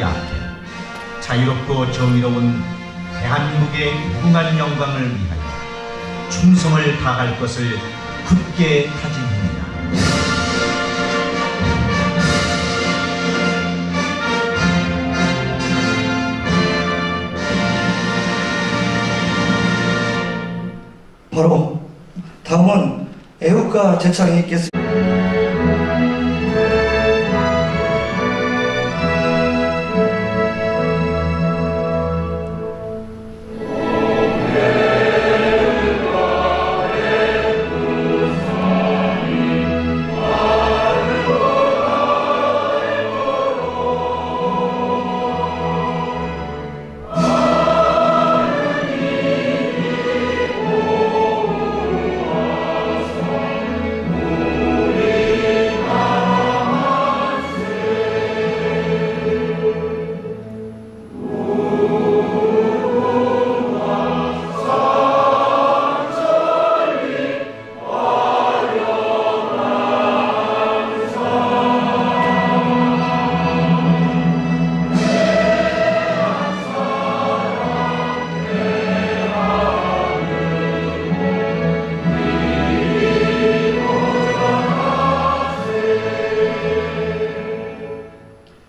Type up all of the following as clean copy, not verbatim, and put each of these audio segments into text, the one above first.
위하여 자유롭고 정의로운 대한민국의 무궁한 영광을 위하여 충성을 다할 것을 굳게 다짐합니다. 바로 다음은 애국가 제창이 있겠습니다.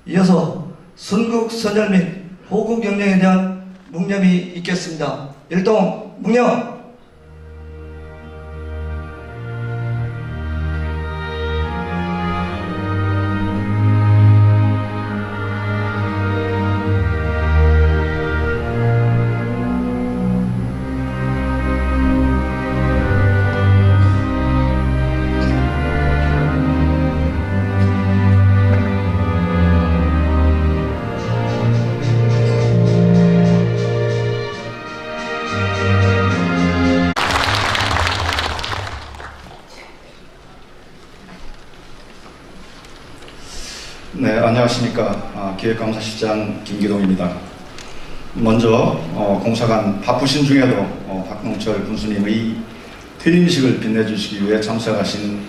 이어서 선국 선열 및 호국 영령에 대한 묵념이 있겠습니다. 일동 묵념. 네, 안녕하십니까. 기획감사실장 김기동입니다. 먼저 공사관 바쁘신 중에도 박동철 군수님의 퇴임식을 빛내주시기 위해 참석하신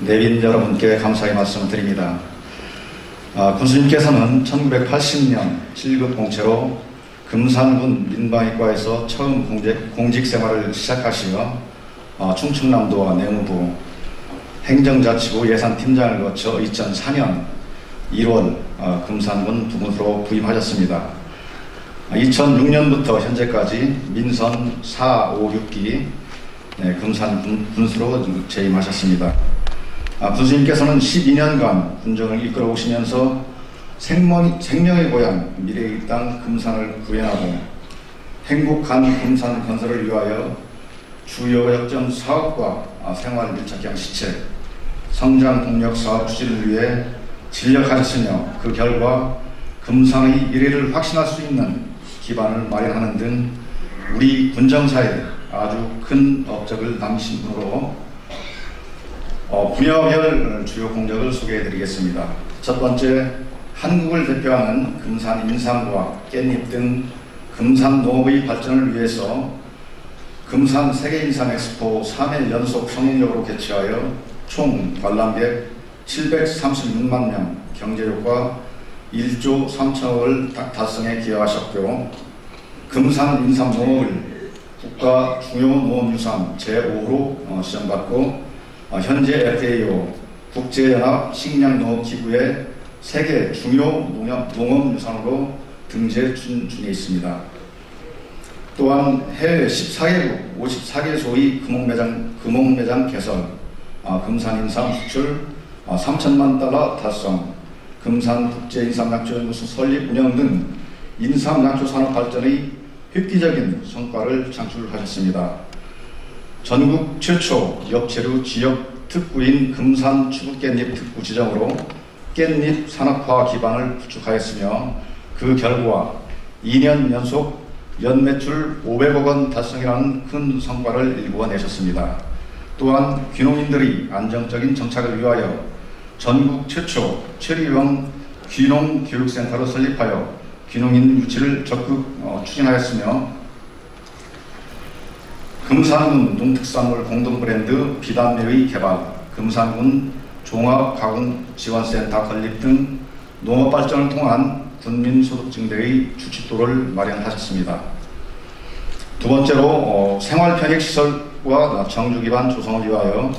내빈 여러분께 감사의 말씀을 드립니다. 군수님께서는 1980년 7급 공채로 금산군 민방위과에서 처음 공직 생활을 시작하시어 충청남도와 내무부, 행정자치부 예산팀장을 거쳐 2004년 1월 금산군 부군으로 부임하셨습니다. 2006년부터 현재까지 민선 4, 5, 6기 금산 군수로 재임하셨습니다. 군수님께서는 12년간 군정을 이끌어 오시면서 생명의 고향 미래의 땅 금산을 구현하고 행복한 금산 건설을 위하여 주요 역점 사업과 생활 밀착 양시책, 성장 동력 사업 추진을 위해 진력하셨으며 그 결과 금산의 미래를 확신할 수 있는 기반을 마련하는 등 우리 군정사에 아주 큰 업적을 남기신 분으로 분야별 주요 공적을 소개해드리겠습니다. 첫 번째, 한국을 대표하는 금산 인삼과 깻잎 등 금산 농업의 발전을 위해서 금산 세계인삼 엑스포 3회 연속 성인역으로 개최하여 총 관람객 736만 명, 경제효과 1조 3천억을 달성에 기여하셨고, 금산 인삼 농업을 국가 중요 농업유산 제5호로 지정받고 현재 FAO 국제연합 식량농업기구의 세계 중요 농업유산으로 등재 중에 있습니다. 또한 해외 14개국 54개소의 금옥매장 개설, 금산 인삼 수출 3천만 달러 달성, 금산 국제인삼약초연구소 설립 운영 등 인삼약초 산업 발전의 획기적인 성과를 창출하셨습니다. 전국 최초 엽채류 지역 특구인 금산 추구깻잎 특구 지정으로 깻잎 산업화 기반을 구축하였으며 그 결과 2년 연속 연매출 500억 원 달성이라는 큰 성과를 일궈내셨습니다. 또한 귀농인들의 안정적인 정착을 위하여 전국 최초 체리형 귀농교육센터를 설립하여 귀농인 유치를 적극 추진하였으며 금산군 농특산물 공동 브랜드 비단매의 개발, 금산군 종합가공지원센터 건립 등 농업 발전을 통한 군민소득증대의 주짓도를 마련하셨습니다. 두 번째로 생활편익시설과 정주기반 조성을 위하여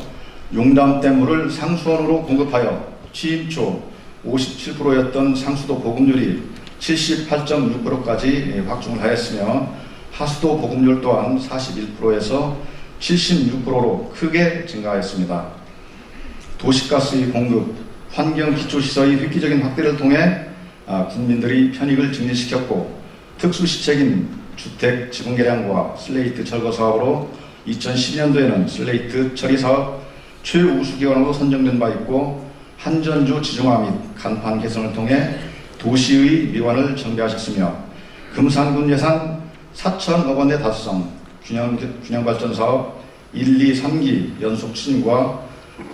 용담댐물을 상수원으로 공급하여 취임 초 57%였던 상수도 보급률이 78.6%까지 확충을 하였으며 하수도 보급률 또한 41%에서 76%로 크게 증가하였습니다. 도시가스의 공급, 환경기초시설의 획기적인 확대를 통해 국민들의 편익을 증진시켰고 특수시책인 주택 지분 개량과 슬레이트 철거 사업으로 2012년도에는 슬레이트 처리 사업 최우수기관으로 선정된 바 있고 한전주 지중화 및 간판 개선을 통해 도시의 미관을 정비하셨으며 금산군 예산 4천억 원의 달성, 균형발전 사업 1, 2, 3기 연속 추진과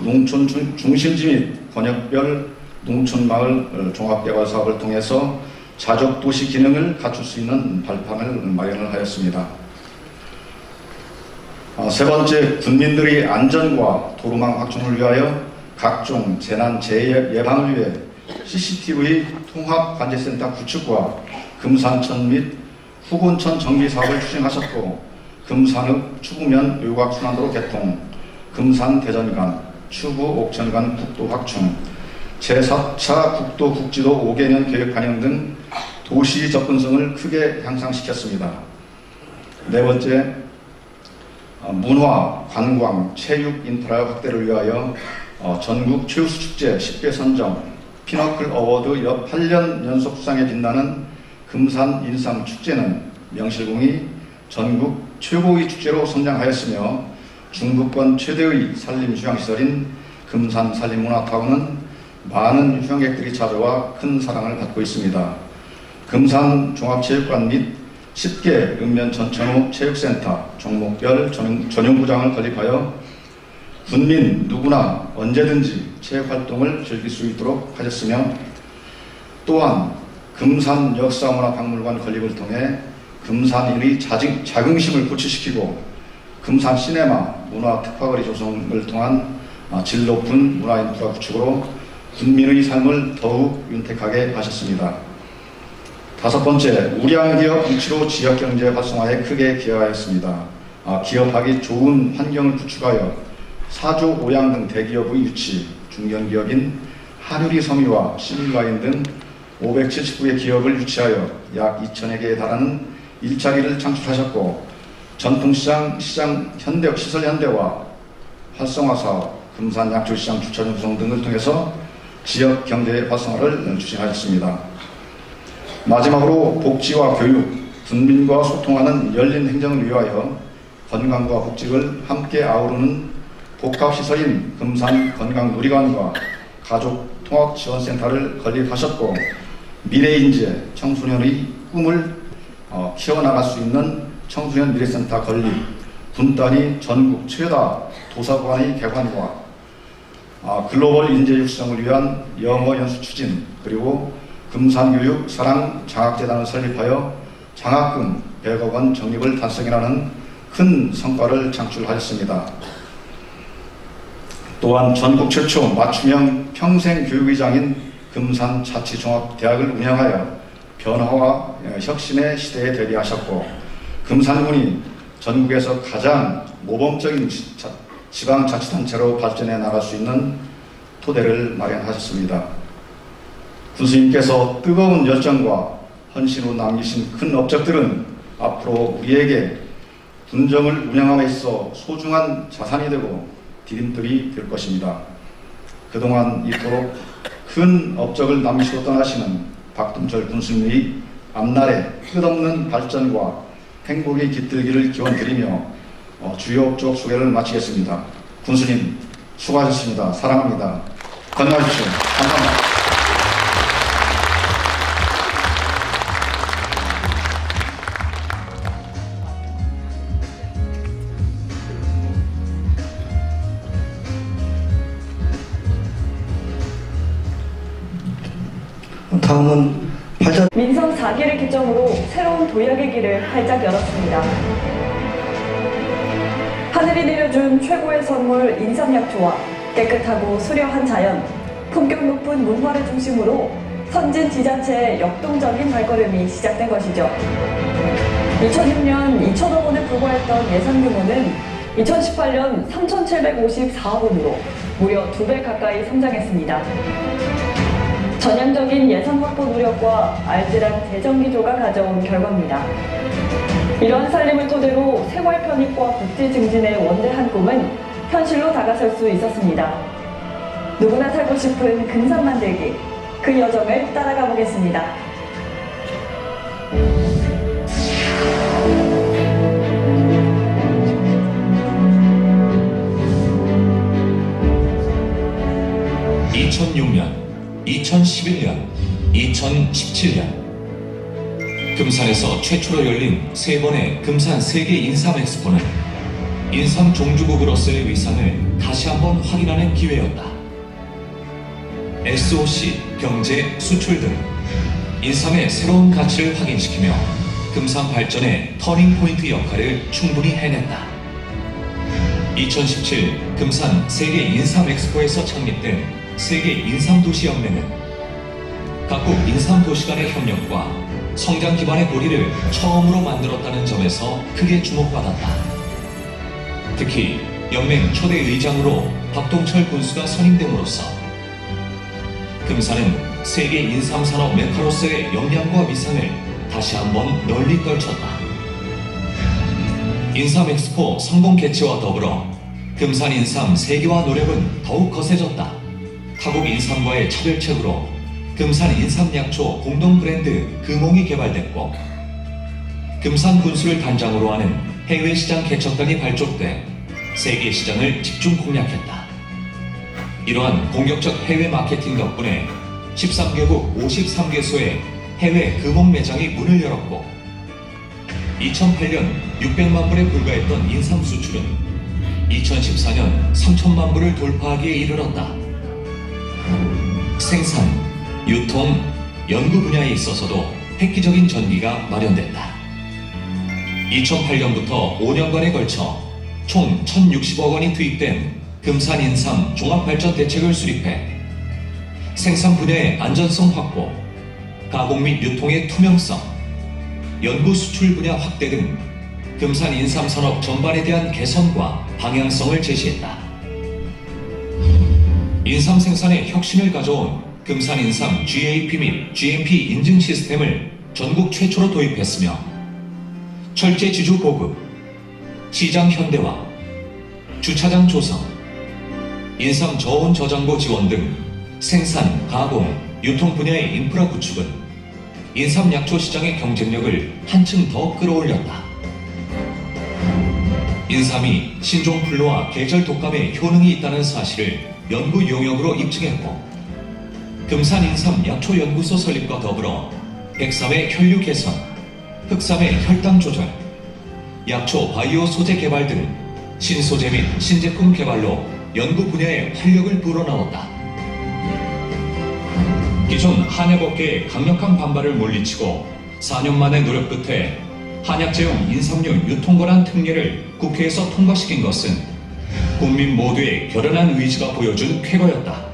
농촌 중심지 및 권역별 농촌마을 종합개발 사업을 통해서 자족도시 기능을 갖출 수 있는 발판을 마련을 하였습니다. 세 번째, 군민들의 안전과 도로망 확충을 위하여 각종 재난 재해 예방을 위해 CCTV 통합관제센터 구축과 금산천 및 후곤천 정비 사업을 추진하셨고 금산읍 추구면 요각순환도로 개통, 금산대전간, 추구 옥천간 국도 확충, 제4차 국도 국지도 5개년 계획 반영 등 도시 접근성을 크게 향상시켰습니다. 네 번째, 문화, 관광, 체육 인프라 확대를 위하여 전국 최우수 축제 10개 선정, 피너클 어워드 8년 연속 수상에 빛나는 금산 인삼 축제는 명실공히 전국 최고의 축제로 성장하였으며 중부권 최대의 산림 휴양시설인 금산 산림문화타운은 많은 휴양객들이 찾아와 큰 사랑을 받고 있습니다. 금산 종합체육관 및 10개 읍면 전천후 체육센터, 종목별 전용구장을 건립하여 군민 누구나 언제든지 체육활동을 즐길 수 있도록 하셨으며 또한 금산 역사문화박물관 건립을 통해 금산인의 자긍심을 고취시키고 금산 시네마 문화특파거리 조성을 통한 질 높은 문화인프라 구축으로 군민의 삶을 더욱 윤택하게 하셨습니다. 다섯 번째, 우량기업 유치로 지역경제 활성화에 크게 기여하였습니다. 기업하기 좋은 환경을 구축하여 사조, 오양 등 대기업의 유치, 중견기업인 한유리 서미와 시민라인 등 579개 기업을 유치하여 약 2,000여 개에 달하는 일자리를 창출하셨고 전통시장, 시설현대화, 활성화사업, 금산약초시장 주차장 구성 등을 통해서 지역 경제 활성화를 추진하셨습니다. 마지막으로 복지와 교육, 군민과 소통하는 열린 행정을 위하여 건강과 복지를 함께 아우르는 복합시설인 금산 건강누리관과 가족통합지원센터를 건립하셨고 미래인재, 청소년의 꿈을 키워나갈 수 있는 청소년 미래센터 건립, 분단위 전국 최다 도서관의 개관과 글로벌 인재 육성을 위한 영어 연수 추진, 그리고 금산교육 사랑 장학재단을 설립하여 장학금 100억 원 적립을 달성이라는 큰 성과를 창출하였습니다. 또한 전국 최초 맞춤형 평생교육의장인 금산자치종합대학을 운영하여 변화와 혁신의 시대에 대비하셨고 금산군이 전국에서 가장 모범적인 지방자치단체로 발전해 나갈 수 있는 토대를 마련하셨습니다. 군수님께서 뜨거운 열정과 헌신으로 남기신 큰 업적들은 앞으로 우리에게 군정을 운영함에 있어 소중한 자산이 되고 디딤돌이 될 것입니다. 그동안 이토록 큰 업적을 남기시고 떠나시는 박동철 군수님의 앞날에 끝없는 발전과 행복이 깃들기를 기원드리며 주요 업적 소개를 마치겠습니다. 군수님 수고하셨습니다. 사랑합니다. 건강하십시오. 감사합니다. 다음은 민선 4기를 기점으로 새로운 도약의 길을 활짝 열었습니다. 하늘이 내려준 최고의 선물 인삼약초와 깨끗하고 수려한 자연, 품격 높은 문화를 중심으로 선진 지자체의 역동적인 발걸음이 시작된 것이죠. 2006년 2천억 원에 불과했던 예산 규모는 2018년 3,754억 원으로 무려 2배 가까이 성장했습니다. 전향적인 예산 확보 노력과 알뜰한 재정 기조가 가져온 결과입니다. 이러한 살림을 토대로 생활 편익과 복지 증진의 원대한 꿈은 현실로 다가설 수 있었습니다. 누구나 살고 싶은 금산 만들기, 그 여정을 따라가 보겠습니다. (2006년) 2011년, 2017년 금산에서 최초로 열린 세 번의 금산 세계 인삼 엑스포는 인삼 종주국으로서의 위상을 다시 한번 확인하는 기회였다. SOC, 경제, 수출 등 인삼의 새로운 가치를 확인시키며 금산 발전의 터닝포인트 역할을 충분히 해냈다. 2017 금산 세계 인삼 엑스포에서 창립된 세계 인삼도시연맹은 각국 인삼도시 간의 협력과 성장 기반의 고리를 처음으로 만들었다는 점에서 크게 주목받았다. 특히 연맹 초대 의장으로 박동철 군수가 선임됨으로써 금산은 세계 인삼산업 메카로서의 역량과 위상을 다시 한번 널리 떨쳤다. 인삼 엑스포 성공 개최와 더불어 금산 인삼 세계화 노력은 더욱 거세졌다. 타국 인삼과의 차별책으로 금산 인삼약초 공동 브랜드 금홍이 개발됐고, 금산 군수를 단장으로 하는 해외 시장 개척단이 발족돼 세계 시장을 집중 공략했다. 이러한 공격적 해외 마케팅 덕분에 13개국 53개소의 해외 금홍 매장이 문을 열었고, 2008년 600만 불에 불과했던 인삼 수출은 2014년 3천만 불을 돌파하기에 이르렀다. 생산, 유통, 연구 분야에 있어서도 획기적인 전기가 마련됐다. 2008년부터 5년간에 걸쳐 총 1,060억 원이 투입된 금산 인삼 종합발전 대책을 수립해 생산 분야의 안전성 확보, 가공 및 유통의 투명성, 연구 수출 분야 확대 등 금산 인삼 산업 전반에 대한 개선과 방향성을 제시했다. 인삼 생산에 혁신을 가져온 금산 인삼 GAP 및 GMP 인증 시스템을 전국 최초로 도입했으며, 철제 지주 보급, 시장 현대화, 주차장 조성, 인삼 저온 저장고 지원 등 생산, 가공, 유통 분야의 인프라 구축은 인삼 약초 시장의 경쟁력을 한층 더 끌어올렸다. 인삼이 신종플루와 계절 독감에 효능이 있다는 사실을 연구 용역으로 입증했고, 금산 인삼 약초 연구소 설립과 더불어 백삼의 혈류 개선, 흑삼의 혈당 조절, 약초 바이오 소재 개발 등 신소재 및 신제품 개발로 연구 분야에 활력을 불어넣었다. 기존 한약업계의 강력한 반발을 물리치고 4년 만의 노력 끝에 한약재용 인삼류 유통권한 특례를 국회에서 통과시킨 것은 국민 모두의 결연한 의지가 보여준 쾌거였다.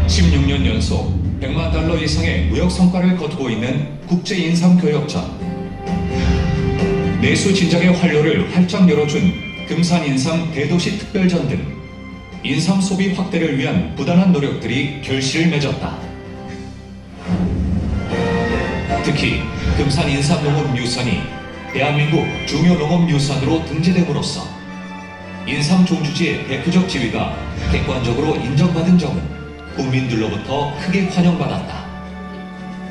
16년 연속 100만 달러 이상의 무역 성과를 거두고 있는 국제 인삼 교역전, 내수 진작의 활로를 활짝 열어준 금산 인삼 대도시 특별전 등 인삼 소비 확대를 위한 부단한 노력들이 결실을 맺었다. 특히 금산 인삼 농업 유산이 대한민국 중요 농업 유산으로 등재됨으로써 인삼 종주지의 대표적 지위가 객관적으로 인정받은 점은 국민들로부터 크게 환영받았다.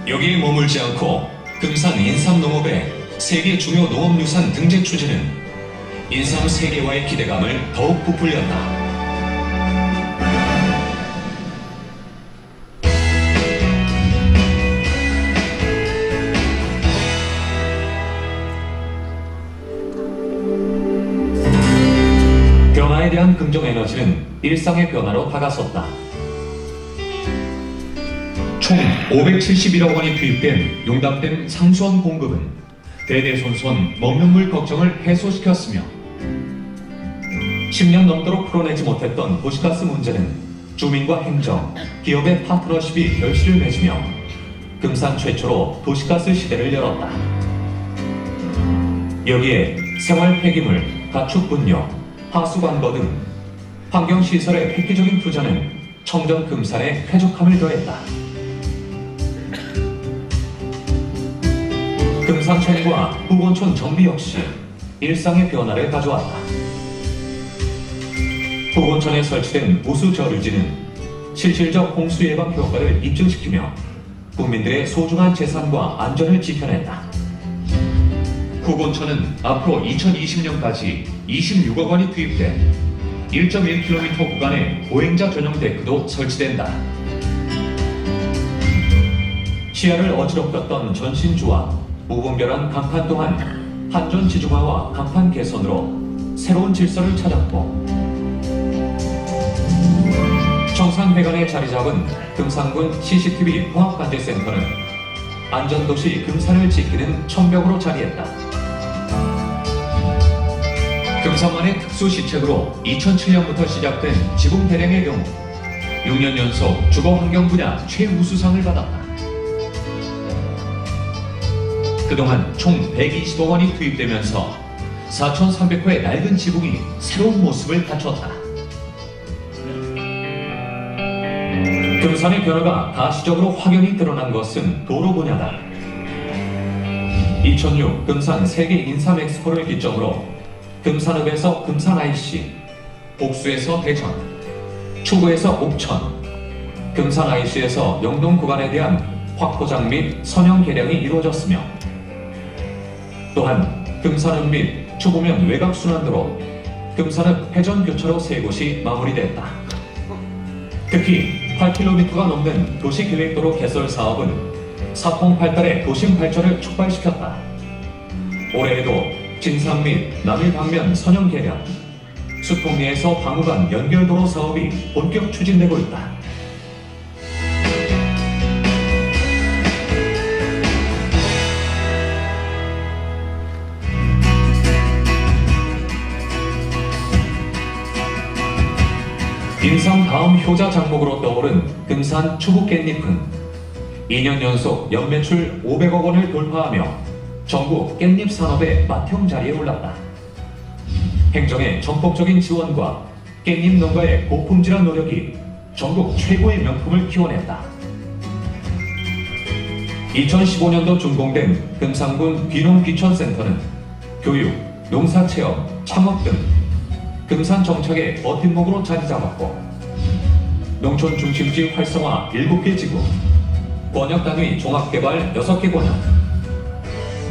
여기에 머물지 않고 금산 인삼 농업의 세계 중요 농업유산 등재 추진은 인삼 세계화의 기대감을 더욱 부풀렸다. 변화에 대한 긍정 에너지는 일상의 변화로 다가섰다. 총 571억 원이 투입된 용답된 상수원 공급은 대대손손 먹는 물 걱정을 해소시켰으며 10년 넘도록 풀어내지 못했던 도시가스 문제는 주민과 행정, 기업의 파트너십이 결실을 맺으며 금산 최초로 도시가스 시대를 열었다. 여기에 생활 폐기물, 가축 분뇨, 하수관거 등 환경시설의 획기적인 투자는 청정 금산에 쾌적함을 더했다. 금산촌과 후곤촌 정비 역시 일상의 변화를 가져왔다. 후곤촌에 설치된 우수 저류지는 실질적 홍수 예방 효과를 입증시키며 국민들의 소중한 재산과 안전을 지켜냈다. 후곤촌은 앞으로 2020년까지 26억 원이 투입돼 1.1km 구간에 보행자 전용 데크도 설치된다. 시야를 어지럽혔던 전신주와 무분별한 간판 또한 한전 지중화와 간판 개선으로 새로운 질서를 찾았고, 청산회관에 자리 잡은 금산군 CCTV 통합관제센터는 안전도시 금산을 지키는 천벽으로 자리했다. 금산만의 특수시책으로 2007년부터 시작된 지붕 대령의 경우 6년 연속 주거환경 분야 최우수상을 받았다. 그동안 총 120억 원이 투입되면서 4,300호의 낡은 지붕이 새로운 모습을 갖췄다. 금산의 변화가 가시적으로 확연히 드러난 것은 도로 분야다. 2006 금산 세계 인삼 엑스포를 기점으로 금산읍에서 금산 IC, 복수에서 대전, 추구에서 옥천, 금산 IC에서 영동 구간에 대한 확포장 및 선형 개량이 이루어졌으며, 또한 금산읍 및 추구면 외곽 순환도로 금산읍 회전교차로 3곳이 마무리됐다. 특히 8km가 넘는 도시계획도로 개설 사업은 사통팔달의 도심 발전을 촉발시켰다. 올해에도 진산 및 남일 방면 선형 개량, 수통리에서 방우간 연결도로 사업이 본격 추진되고 있다. 인삼 다음 효자 장목으로 떠오른 금산 추부 깻잎은 2년 연속 연매출 500억 원을 돌파하며 전국 깻잎 산업의 맏형 자리에 올랐다. 행정의 전폭적인 지원과 깻잎 농가의 고품질한 노력이 전국 최고의 명품을 키워냈다. 2015년도 준공된 금산군 귀농귀촌센터는 교육, 농사체험, 창업 등 금산 정착의 버팀목으로 자리 잡았고, 농촌 중심지 활성화 7개 지구, 권역 단위 종합개발 6개 권역,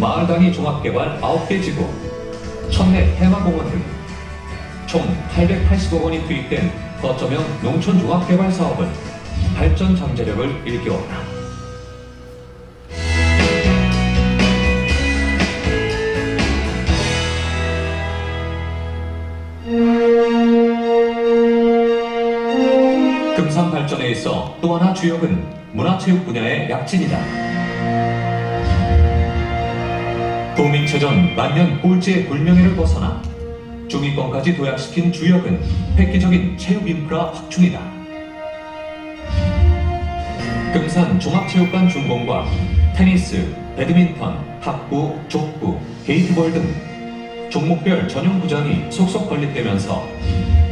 마을 단위 종합개발 9개 지구, 천내 테마공원 등 총 880억 원이 투입된 거점형 농촌 종합개발 사업은 발전 잠재력을 일깨웠다. 금산 발전에 있어 또 하나 주역은 문화체육 분야의 약진이다. 도민체전 만년 꼴찌의 불명예를 벗어나 중위권까지 도약시킨 주역은 획기적인 체육 인프라 확충이다. 금산 종합체육관 준공과 테니스, 배드민턴, 탁구, 족구, 게이트볼 등 종목별 전용 구장이 속속 건립되면서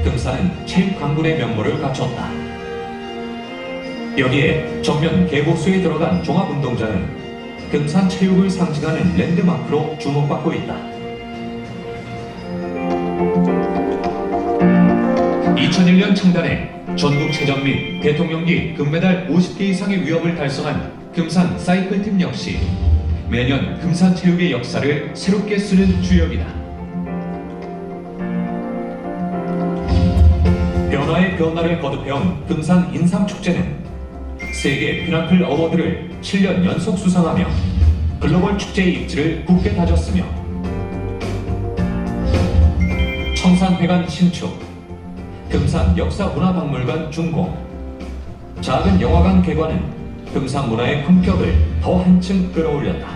금산은 체육 강군의 면모를 갖췄다. 여기에 전면 개보수에 들어간 종합운동장은 금산 체육을 상징하는 랜드마크로 주목받고 있다. 2001년 창단해 전국체전 및 대통령기 금메달 50개 이상의 위협을 달성한 금산 사이클팀 역시 매년 금산 체육의 역사를 새롭게 쓰는 주역이다. 변화의 변화를 거듭해온 금산 인삼축제는 세계 피나클 어워드를 7년 연속 수상하며 글로벌 축제의 입지를 굳게 다졌으며, 청산회관 신축, 금산 역사문화박물관 준공, 작은 영화관 개관은 금산 문화의 품격을 더 한층 끌어올렸다.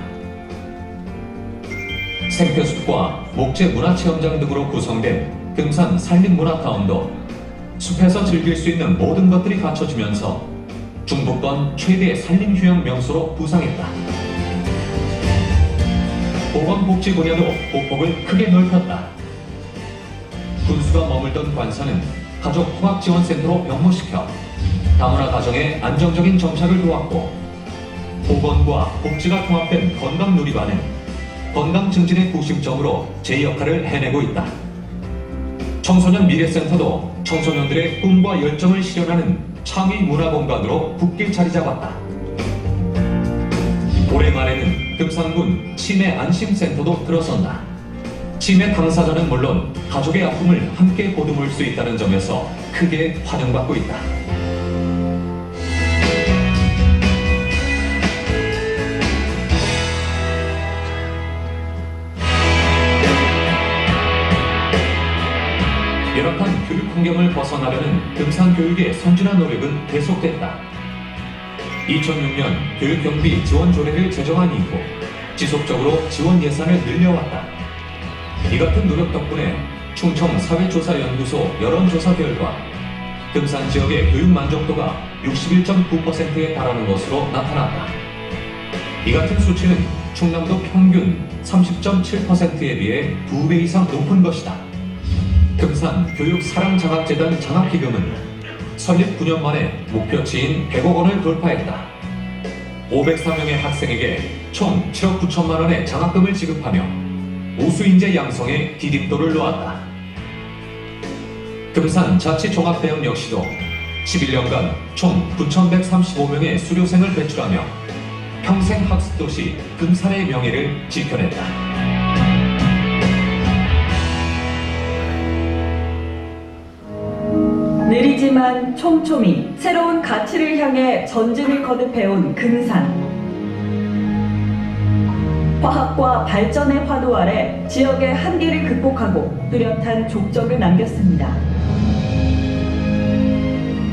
생태숲과 목재 문화체험장 등으로 구성된 금산 산림문화타운도 숲에서 즐길 수 있는 모든 것들이 갖춰지면서 중부권 최대 산림휴양 명소로 부상했다. 보건복지 분야도 보폭을 크게 넓혔다. 군수가 머물던 관사는 가족 통합지원센터로 병무시켜 다문화 가정의 안정적인 정착을 도왔고, 보건과 복지가 통합된 건강누리반은 건강 증진의 구심점으로 제 역할을 해내고 있다. 청소년 미래센터도 청소년들의 꿈과 열정을 실현하는 창의 문화공간으로 굳게 자리 잡았다. 올해 말에는 금산군 치매 안심센터도 들어선다. 치매 당사자는 물론 가족의 아픔을 함께 보듬을 수 있다는 점에서 크게 환영받고 있다. 열악한 교육 환경을 벗어나려는 금산교육의 선진화 노력은 계속됐다. 2006년 교육경비 지원 조례를 제정한 이후 지속적으로 지원 예산을 늘려왔다. 이 같은 노력 덕분에 충청 사회조사연구소 여론조사 결과 금산 지역의 교육 만족도가 61.9%에 달하는 것으로 나타났다. 이 같은 수치는 충남도 평균 30.7%에 비해 2배 이상 높은 것이다. 금산 교육사랑장학재단 장학기금은 설립 9년 만에 목표치인 100억 원을 돌파했다. 504명의 학생에게 총 7억 9천만 원의 장학금을 지급하며 우수인재 양성에 디딤돌을 놓았다. 금산 자치종합대학 역시도 11년간 총 9,135명의 수료생을 배출하며 평생학습도시 금산의 명예를 지켜냈다. 느리지만 촘촘히 새로운 가치를 향해 전진을 거듭해온 금산. 화학과 발전의 화두 아래 지역의 한계를 극복하고 뚜렷한 족적을 남겼습니다.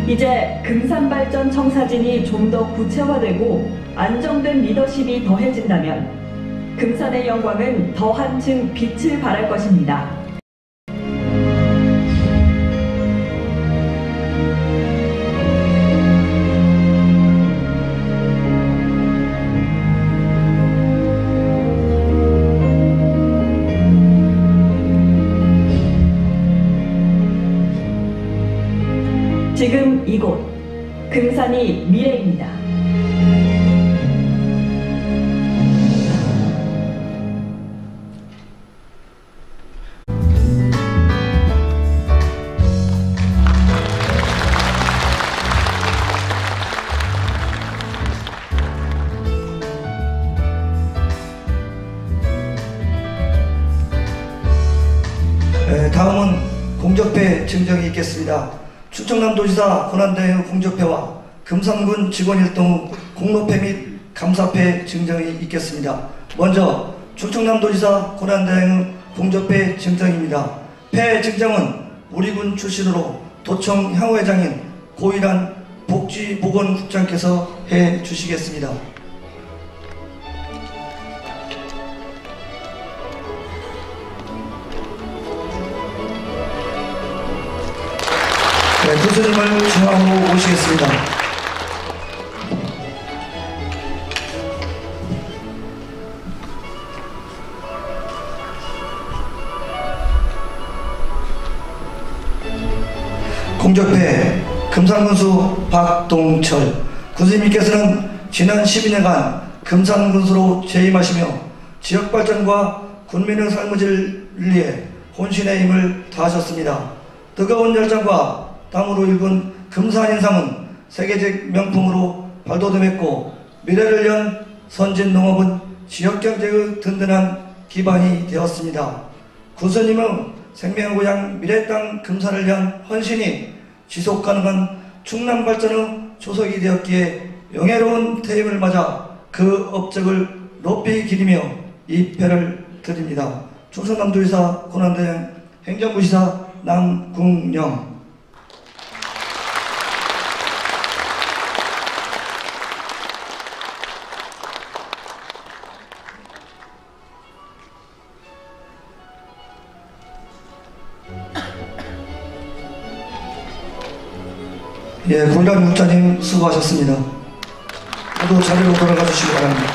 이제 금산발전 청사진이 좀 더 구체화되고 안정된 리더십이 더해진다면 금산의 영광은 더 한층 빛을 발할 것입니다. 지금 이곳, 금산이 미래입니다. 다음은 공적배 증정이 있겠습니다. 충청남도지사 권한대행 공적패와 금산군 직원 일동 공로패 및 감사패 증정이 있겠습니다. 먼저 충청남도지사 권한대행 공적패 증정입니다. 패 증정은 우리 군 출신으로 도청 향후회장인 고일한 복지보건국장께서 해 주시겠습니다. 네, 교수님을 중앙으로 모시겠습니다. 공적패 금산군수 박동철 군수님께서는 지난 12년간 금산군수로 재임하시며 지역발전과 군민의 삶의 질을 위해 혼신의 힘을 다하셨습니다. 뜨거운 열정과 땀으로 일군 금산인삼은 세계적 명품으로 발돋움했고 미래를 연 선진농업은 지역경제의 든든한 기반이 되었습니다. 군수님은 생명고향 미래땅 금산을 위한 헌신이 지속가능한 충남발전의 초석이 되었기에 영예로운 퇴임을 맞아 그 업적을 높이 기리며 이 패를 드립니다. 충청남도지사 권한대행 행정부시사 남궁영. 예, 고일학 목자님 수고하셨습니다. 모두 자리로 돌아가 주시기 바랍니다.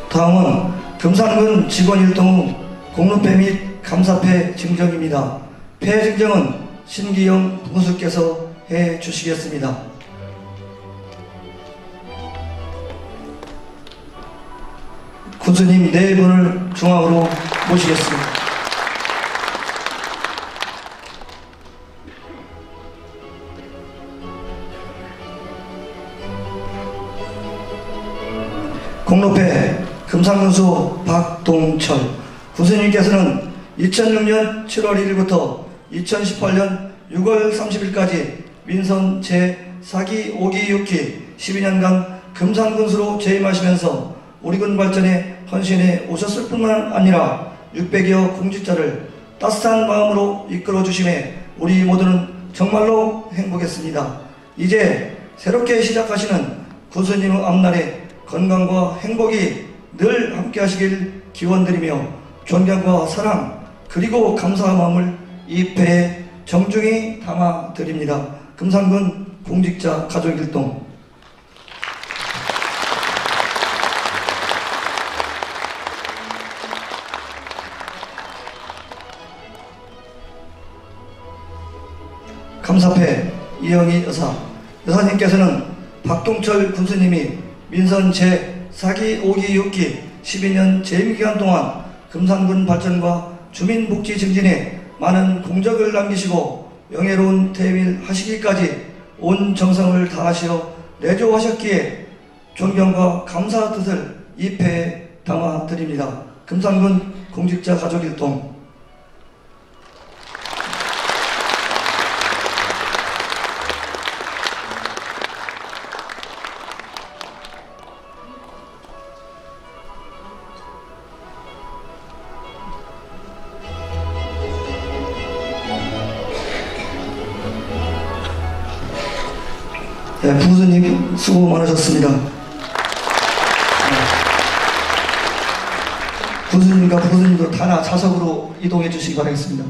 다음은 금산군 직원 일동 공로패 및 감사패 증정입니다. 패 증정은 신기영 군수께서 해 주시겠습니다. 군수님 4분을 중앙으로 모시겠습니다. 공로패 금산군수 박동철 군수님께서는 2006년 7월 1일부터 2018년 6월 30일까지 민선 제4기 5기 6기 12년간 금산군수로 재임하시면서 우리 군 발전에 헌신해 오셨을 뿐만 아니라 600여 공직자를 따스한 마음으로 이끌어 주심에 우리 모두는 정말로 행복했습니다. 이제 새롭게 시작하시는 군수님의 앞날에 건강과 행복이 늘 함께 하시길 기원드리며 존경과 사랑 그리고 감사의 마음을 이 패에 정중히 담아드립니다. 금산군 공직자 가족일동. 감사패 이영희 여사. 여사님께서는 박동철 군수님이 민선 제4기 5기 6기 12년 재임기간 동안 금산군 발전과 주민복지 증진에 많은 공적을 남기시고 영예로운 퇴임하시기까지 온 정성을 다하시어 내조하셨기에 존경과 감사 뜻을 이 패에 담아드립니다. 금산군 공직자 가족일동. 네, 부부님 수고 많으셨습니다. 부부님과 부부님도 하나 좌석으로 이동해 주시기 바라겠습니다.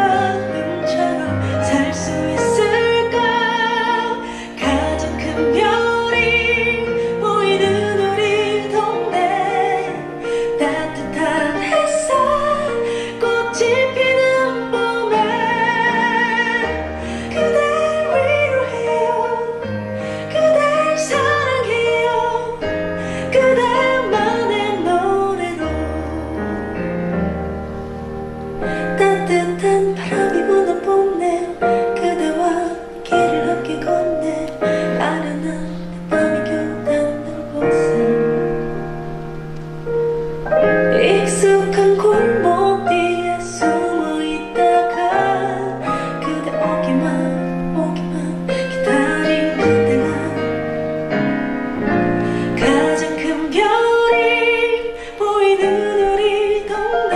마음처럼 살 수 있을까? 가장 큰 별이 보이는 우리 동네, 따뜻한 햇살 꽃이 피는 봄에 그댈 위로해요, 그댈 사랑해요, 그대만의 노래로. 따뜻한 바람이 부는 봄내, 그대와 길을 함께 걷네. 아련한 밤이 겨우닿는 곳에 익숙한 골목 뒤에 숨어 있다가 그대 오기만 기다린 그때가 가장 큰 별이 보이는 우리 동네,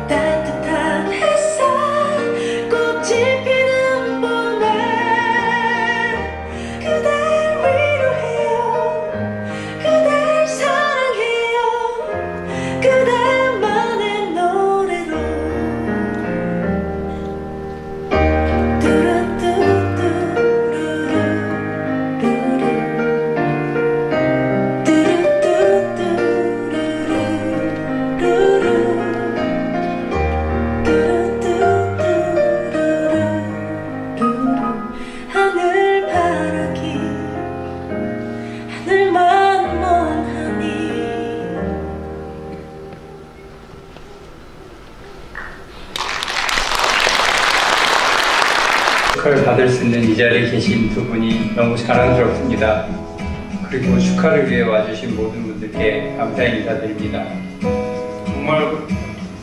따뜻한 햇살 꽃이 피는 봄에 그댈 위로해요, 그댈 사랑해요, 그대만의 노래로. 하늘바라기 하늘만 원하니. 축하를 받을 수 있는 이 자리에 계신 두 분이 너무 자랑스럽습니다. 그리고 축하를 위해 와주신 모든 분들께 감사의 인사드립니다. 정말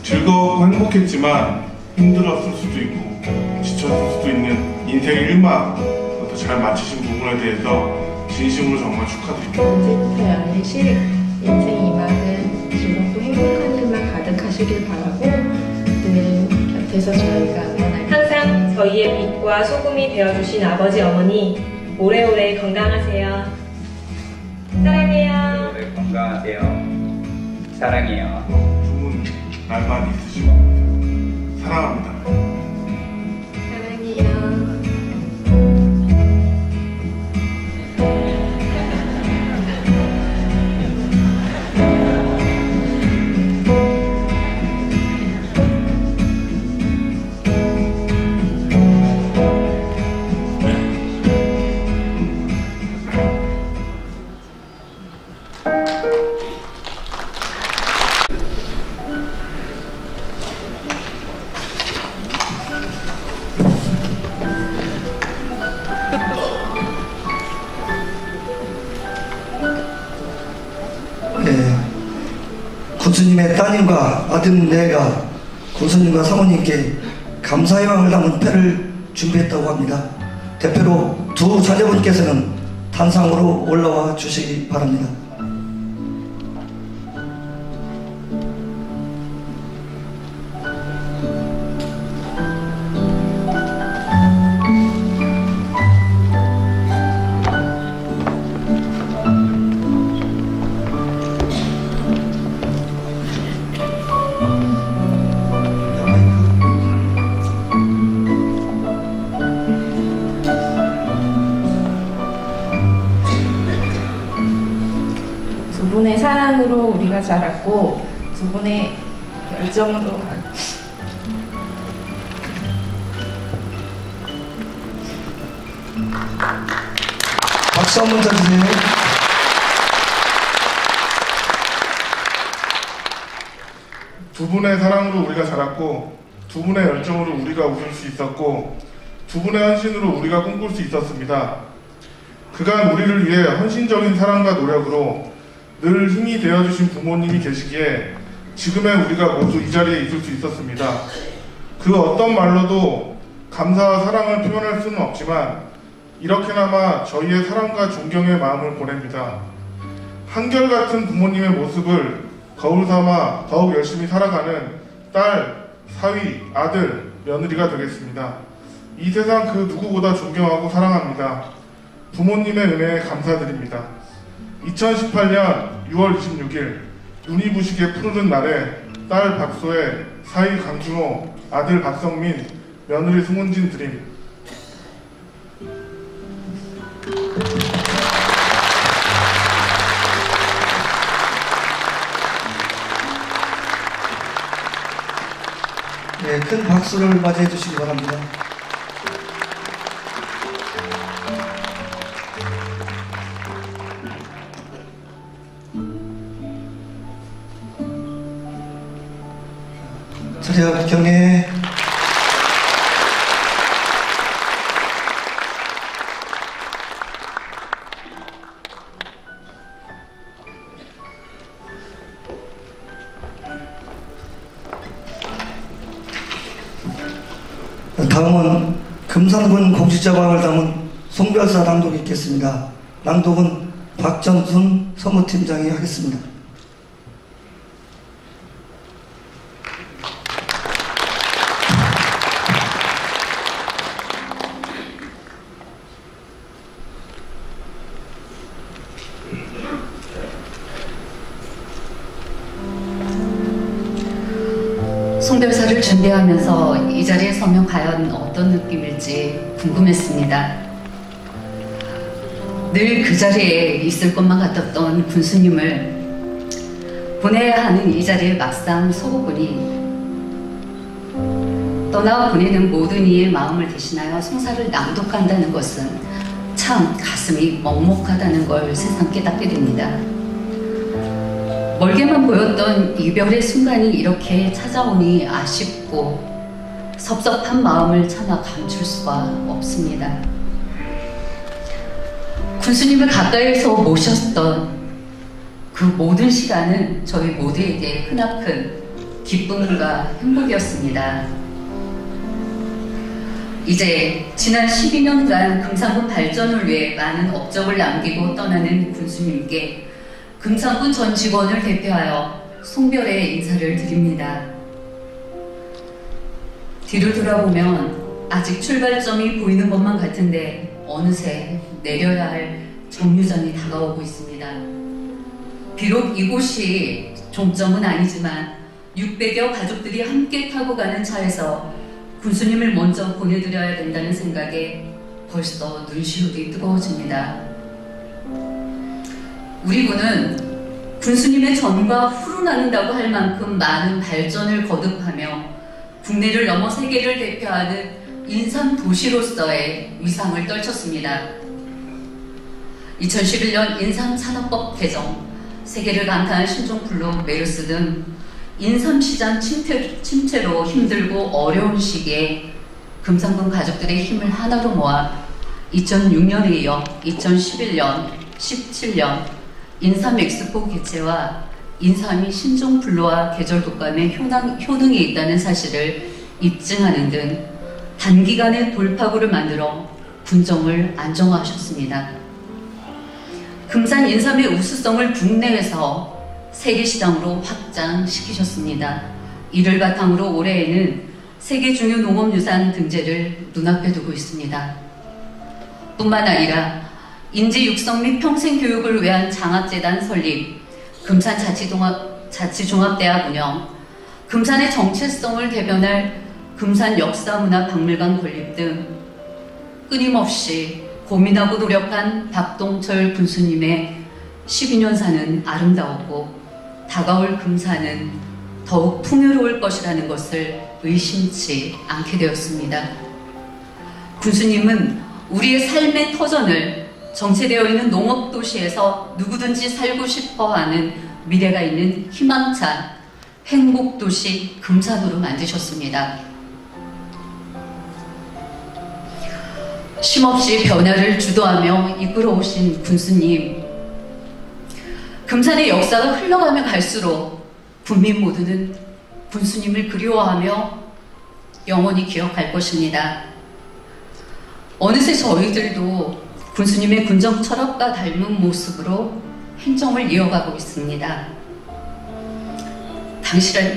즐거웠고 행복했지만 힘들었을 수도 있고 지쳤을 수도 있는 인생의 일막 더 잘 마치신 부분에 대해서 진심으로 정말 축하드립니다. 언제부터 열리실 인생 이막은 즐겁고 행복한 일만 가득하시길 바라고 늘 곁에서 저희가 응원할게요. 항상 저희의 빛과 소금이 되어주신 아버지 어머니 오래오래 건강하세요. 사랑해요. 오래 건강하세요. 사랑해요. 좋은 날만 있으시고 사랑합니다. 사랑해요. 군수님의 따님과 아드님네가 군수님과 사모님께 감사의 마음을 담은 패를 준비했다고 합니다. 대표로 두 자녀분께서는 단상으로 올라와 주시기 바랍니다. 두 분의 사랑으로 우리가 자랐고 두 분의 열정으로 박수 한번 쳐주세요. 두 분의 사랑으로 우리가 자랐고 두 분의 열정으로 우리가 웃을 수 있었고 두 분의 헌신으로 우리가 꿈꿀 수 있었습니다. 그간 우리를 위해 헌신적인 사랑과 노력으로 늘 힘이 되어주신 부모님이 계시기에 지금의 우리가 모두 이 자리에 있을 수 있었습니다. 그 어떤 말로도 감사와 사랑을 표현할 수는 없지만 이렇게나마 저희의 사랑과 존경의 마음을 보냅니다. 한결같은 부모님의 모습을 거울 삼아 더욱 열심히 살아가는 딸, 사위, 아들, 며느리가 되겠습니다. 이 세상 그 누구보다 존경하고 사랑합니다. 부모님의 은혜에 감사드립니다. 2018년 6월 26일 눈이 부시게 푸르른 날에 딸 박소혜, 사위 강준호, 아들 박성민, 며느리 송은진 드림. 네, 큰 박수를 맞이해 주시기 바랍니다. 차렷 경례. 다음은 금산군 공직자방을 담은 송별사 낭독이 있겠습니다. 낭독은 박정순 서무팀장이 하겠습니다. 송별사를 준비하면서 이 자리에 서면 과연 어떤 느낌일지 궁금했습니다. 늘 그 자리에 있을 것만 같았던 군수님을 보내야 하는 이 자리에 막상 서보니 떠나 보내는 모든 이의 마음을 대신하여 송사를 낭독한다는 것은 참 가슴이 먹먹하다는 걸 새삼 깨닫게 됩니다. 멀게만 보였던 이별의 순간이 이렇게 찾아오니 아쉽고 섭섭한 마음을 차마 감출 수가 없습니다. 군수님을 가까이에서 모셨던 그 모든 시간은 저희 모두에게 크나큰 기쁨과 행복이었습니다. 이제 지난 12년간 금산군 발전을 위해 많은 업적을 남기고 떠나는 군수님께 금산군 전 직원을 대표하여 송별의 인사를 드립니다. 뒤를 돌아보면 아직 출발점이 보이는 것만 같은데 어느새 내려야 할 정류장이 다가오고 있습니다. 비록 이곳이 종점은 아니지만 600여 가족들이 함께 타고 가는 차에서 군수님을 먼저 보내드려야 된다는 생각에 벌써 눈시울이 뜨거워집니다. 우리 군은 군수님의 전과 후로 나눈다고 할 만큼 많은 발전을 거듭하며 국내를 넘어 세계를 대표하는 인삼 도시로서의 위상을 떨쳤습니다. 2011년 인삼산업법 개정, 세계를 강타한 신종플루, 메르스 등 인삼시장 침체로 힘들고 어려운 시기에 금산군 가족들의 힘을 하나로 모아 2006년에 이어 2011년, 17년 인삼 엑스포 개최와 인삼이 신종플루와 계절 독감의 효능이 있다는 사실을 입증하는 등 단기간에 돌파구를 만들어 군정을 안정화하셨습니다. 금산 인삼의 우수성을 국내에서 세계시장으로 확장시키셨습니다. 이를 바탕으로 올해에는 세계 중요 농업유산 등재를 눈앞에 두고 있습니다. 뿐만 아니라 인재 육성 및 평생교육을 위한 장학재단 설립, 금산자치종합대학 운영, 금산의 정체성을 대변할 금산역사문화박물관 건립 등 끊임없이 고민하고 노력한 박동철 군수님의 12년 사는 아름다웠고 다가올 금산은 더욱 풍요로울 것이라는 것을 의심치 않게 되었습니다. 군수님은 우리의 삶의 터전을 정체되어 있는 농업도시에서 누구든지 살고 싶어하는 미래가 있는 희망찬 행복도시 금산으로 만드셨습니다. 쉼없이 변화를 주도하며 이끌어오신 군수님, 금산의 역사가 흘러가며 갈수록 국민 모두는 군수님을 그리워하며 영원히 기억할 것입니다. 어느새 저희들도 군수님의 군정 철학과 닮은 모습으로 행정을 이어가고 있습니다.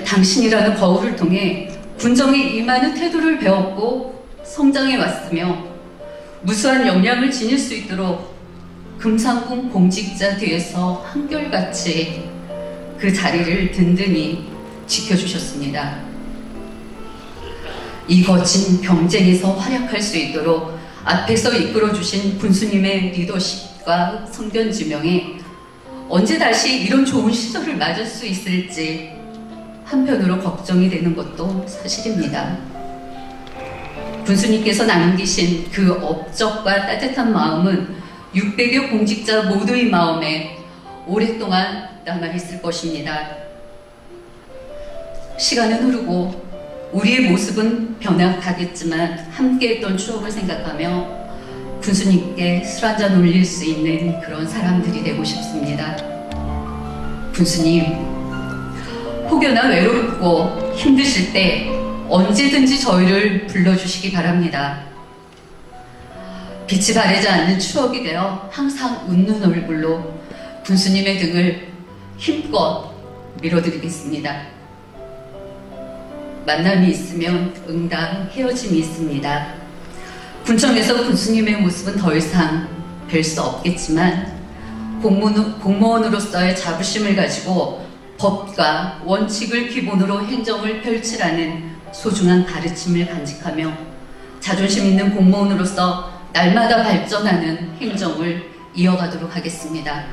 당신이라는 거울을 통해 군정에 임하는 태도를 배웠고 성장해 왔으며 무수한 역량을 지닐 수 있도록 금산군 공직자 뒤에서 한결같이 그 자리를 든든히 지켜주셨습니다. 이 거친 경쟁에서 활약할 수 있도록 앞에서 이끌어주신 군수님의 리더십과 성견지명에 언제 다시 이런 좋은 시절을 맞을 수 있을지 한편으로 걱정이 되는 것도 사실입니다. 군수님께서 남기신 그 업적과 따뜻한 마음은 600여 공직자 모두의 마음에 오랫동안 남아있을 것입니다. 시간은 흐르고 우리의 모습은 변화가겠지만 함께했던 추억을 생각하며 군수님께 술 한잔 올릴 수 있는 그런 사람들이 되고 싶습니다. 군수님, 혹여나 외롭고 힘드실 때 언제든지 저희를 불러주시기 바랍니다. 빛이 바래지 않는 추억이 되어 항상 웃는 얼굴로 군수님의 등을 힘껏 밀어드리겠습니다. 만남이 있으면 응당 헤어짐이 있습니다. 군청에서 군수님의 모습은 더 이상 뵐 수 없겠지만 공무원으로서의 자부심을 가지고 법과 원칙을 기본으로 행정을 펼치라는 소중한 가르침을 간직하며 자존심 있는 공무원으로서 날마다 발전하는 행정을 이어가도록 하겠습니다.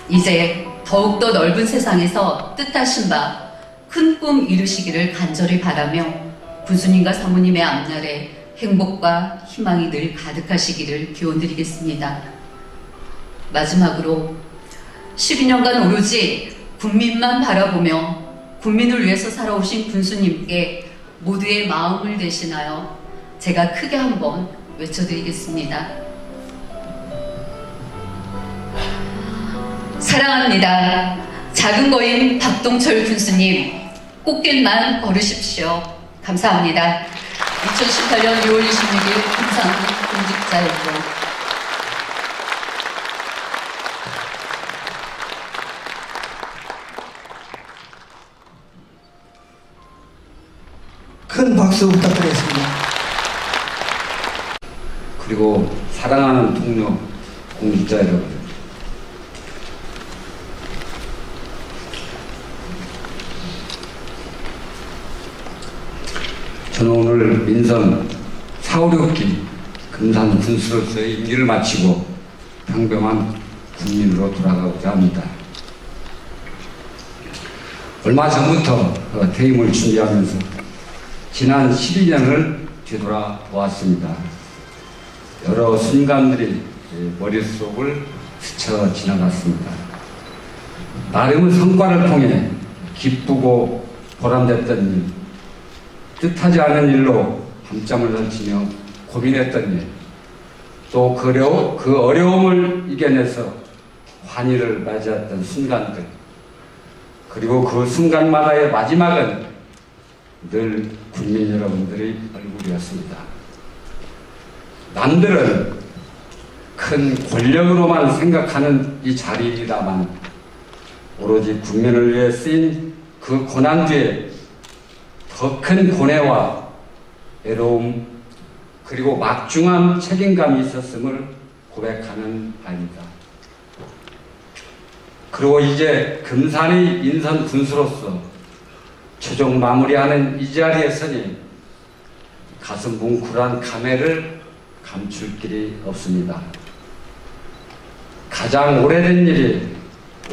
이제 더욱더 넓은 세상에서 뜻하신 바 큰 꿈 이루시기를 간절히 바라며 군수님과 사모님의 앞날에 행복과 희망이 늘 가득하시기를 기원드리겠습니다. 마지막으로 12년간 오로지 국민만 바라보며 국민을 위해서 살아오신 군수님께 모두의 마음을 대신하여 제가 크게 한번 외쳐드리겠습니다. 사랑합니다. 작은 거인 박동철 군수님, 꽃길만 걸으십시오. 감사합니다. 2018년 6월 26일 금산 공직자일동. 큰 박수 부탁드리겠습니다. 그리고 사랑하는 동료 공직자 여러분, 저는 오늘 민선 456기 금산 군수로서의 임기를 마치고 평범한 국민으로 돌아가고자 합니다. 얼마 전부터 퇴임을 준비하면서 지난 12년을 되돌아보았습니다. 여러 순간들이 머릿속을 스쳐 지나갔습니다. 나름의 성과를 통해 기쁘고 보람됐던 일, 뜻하지 않은 일로 밤잠을 설치며 고민했던 일, 또 그 어려움을 이겨내서 환희를 맞이했던 순간들, 그리고 그 순간마다의 마지막은 늘 국민 여러분들의 얼굴이었습니다. 남들은 큰 권력으로만 생각하는 이 자리이다만 오로지 국민을 위해 쓰인 그 고난 뒤에 더 큰 고뇌와 외로움 그리고 막중한 책임감이 있었음을 고백하는 바입니다. 그리고 이제 금산의 인선 군수로서 최종 마무리하는 이 자리에 서니 가슴 뭉클한 감회를 감출 길이 없습니다. 가장 오래된 일이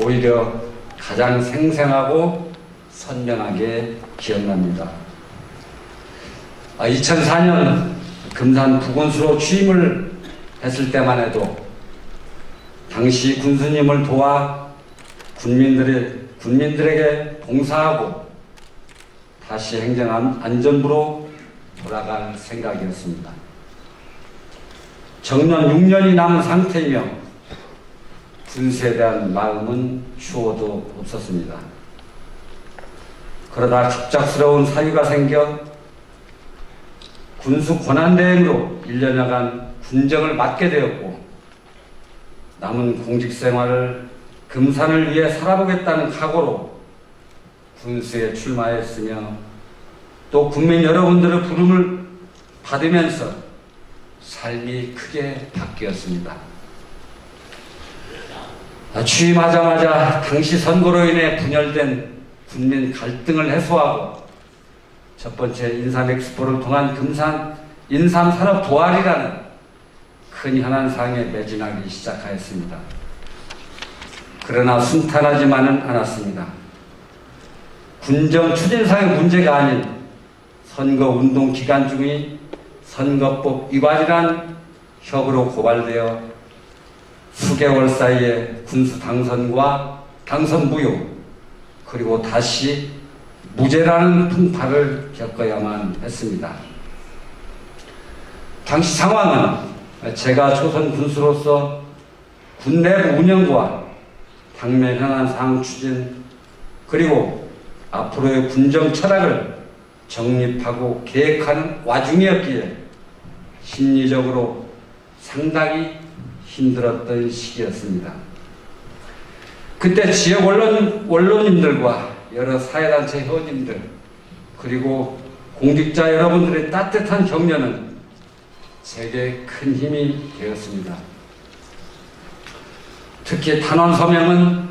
오히려 가장 생생하고 선명하게 기억납니다. 2004년 금산 부군수로 취임을 했을 때만 해도 당시 군수님을 도와 군민들에게 봉사하고 다시 행정 안전부로 돌아갈 생각이었습니다. 정년 6년이 남은 상태이며 군수에 대한 마음은 추호도 없었습니다. 그러다 갑작스러운 사유가 생겨 군수 권한대행으로 1년여간 군정을 맡게 되었고 남은 공직생활을 금산을 위해 살아보겠다는 각오로 군수에 출마했으며 또 국민 여러분들의 부름을 받으면서 삶이 크게 바뀌었습니다. 취임하자마자 당시 선거로 인해 분열된 국민 갈등을 해소하고 첫 번째 인삼 엑스포를 통한 금산 인삼 산업 부활이라는 큰 현안상에 매진하기 시작하였습니다. 그러나 순탄하지만은 않았습니다. 군정 추진상의 문제가 아닌 선거운동 기간 중의 선거법 위반이란 혐의로 고발되어 수개월 사이에 군수 당선과 당선 무효, 그리고 다시 무죄라는 풍파를 겪어야만 했습니다. 당시 상황은 제가 조선 군수로서 군 내부 운영과 당면 현안 사항 추진, 그리고 앞으로의 군정 철학을 정립하고 계획하는 와중이었기에 심리적으로 상당히 힘들었던 시기였습니다. 그때 지역 언론인들과 여러 사회단체 회원님들, 그리고 공직자 여러분들의 따뜻한 격려는 제게 큰 힘이 되었습니다. 특히 탄원 서명은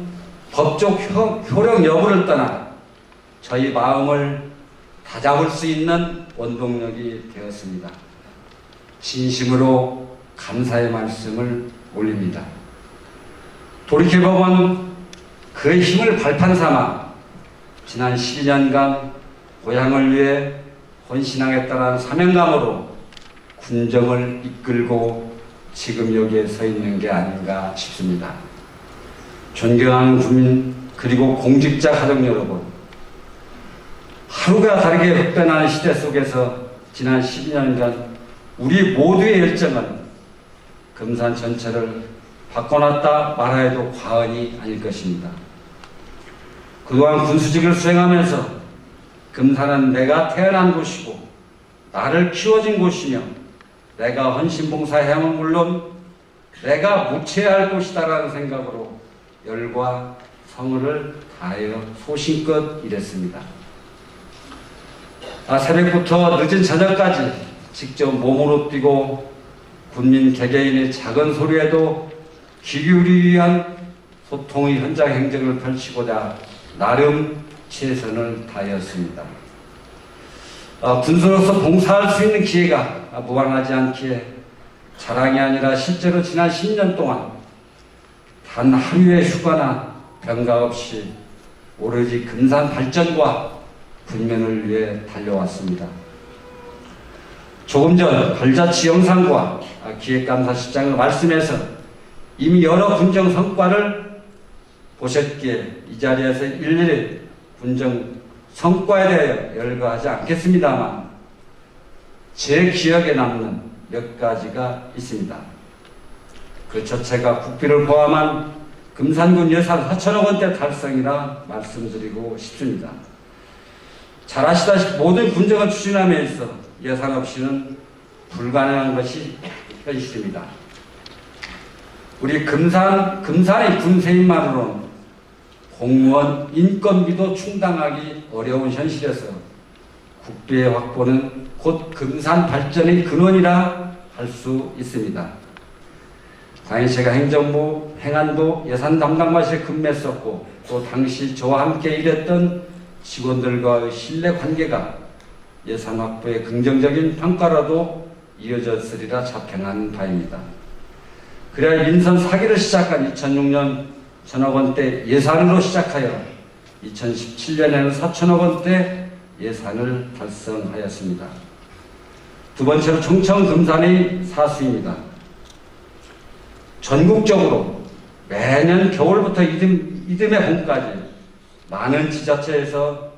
법적 효력 여부를 떠나 저희 마음을 다잡을 수 있는 원동력이 되었습니다. 진심으로 감사의 말씀을 올립니다. 돌이켜보면 그 힘을 발판 삼아 지난 12년간 고향을 위해 헌신하겠다는 사명감으로 군정을 이끌고 지금 여기에 서 있는 게 아닌가 싶습니다. 존경하는 국민, 그리고 공직자 가족 여러분, 하루가 다르게 흑변하는 시대 속에서 지난 12년간 우리 모두의 열정은 금산 전체를 바꿔놨다 말하여도 과언이 아닐 것입니다. 그동안 군수직을 수행하면서 금산은 내가 태어난 곳이고 나를 키워준 곳이며 내가 헌신봉사해야만 물론 내가 묻혀야 할 곳이다라는 생각으로 열과 성의를 다하여 소신껏 일했습니다. 새벽부터 늦은 저녁까지 직접 몸으로 뛰고 군민 개개인의 작은 소리에도 귀 기울이기 위한 소통의 현장 행정을 펼치고자 나름 최선을 다하였습니다. 군수로서 봉사할 수 있는 기회가 무한하지 않기에 자랑이 아니라 실제로 지난 10년 동안 단 하루의 휴가나 병가 없이 오로지 금산 발전과 군면을 위해 달려왔습니다. 조금 전 별자치 영상과 기획감사실장의 말씀에서 이미 여러 군정 성과를 보셨기에 이 자리에서 일일이 군정 성과에 대해 열거하지 않겠습니다만 제 기억에 남는 몇 가지가 있습니다. 그 첫째가 국비를 포함한 금산군 예산 4천억 원대 달성이라 말씀드리고 싶습니다. 잘 아시다시피 모든 군정을 추진함에 있어 예산 없이는 불가능한 것이 현실입니다. 우리 금산의 군세인만으로는 공무원 인건비도 충당하기 어려운 현실에서 국비의 확보는 곧 금산 발전의 근원이라 할 수 있습니다. 당연히 제가 행정부, 행안부 예산 담당과실 근무했었고 또 당시 저와 함께 일했던 직원들과의 신뢰 관계가 예산 확보의 긍정적인 평가로도 이어졌으리라 자평한 바입니다. 그래야 민선 4기를 시작한 2006년 1,000억 원대 예산으로 시작하여 2017년에는 4천억 원대 예산을 달성하였습니다. 두 번째로 충청 금산의 사수입니다. 전국적으로 매년 겨울부터 이듬해 봄까지 많은 지자체에서